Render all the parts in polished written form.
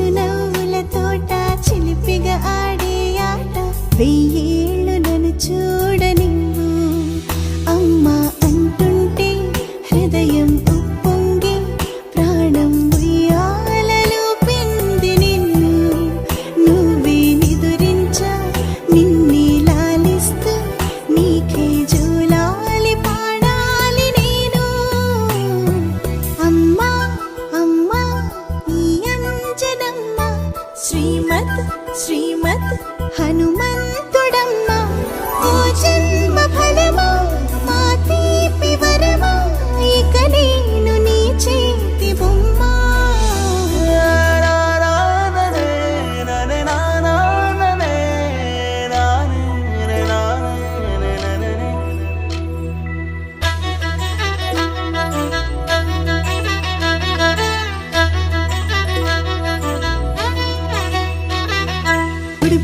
చిరునవ్వుల తోట చిలిపిగా ఆడే ఆట వెయ్యేళ్ళు నన్ను చూడనివ్వు అమ్మా అంటుంటే హృదయం ఉప్పొంగి ప్రాణం ఉయ్యాలలో పింది నిన్ను నువ్వే నిదురించా నిన్నే లాలిస్తూ నీకే జోలాలి పాడాలి నేను అమ్మా అమ్మా ఈ అంజనమ్మ శ్రీమత్ శ్రీమత్ హనుమంతుడమ్మ ఓ జన్మ ఫలమా మా తీపి వరమా ఇక నేను నీ చేతి బొమ్మ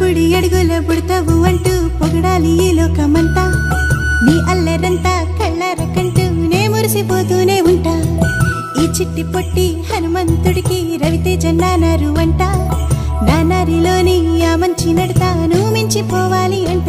బుడి అడుగుల పుడతావు అంటూ పొగడాలి ఈ లోకమంతా నీ అల్లరంతా కళ్ళారకంటూ నే మురిసిపోతూనే ఉంటా ఈ చిట్టి పొట్టి హనుమంతుడికి రవితేజ నానారు అంట నానారిలోని ఆ మంచి నడతా నువ్వు మించిపోవాలి అంట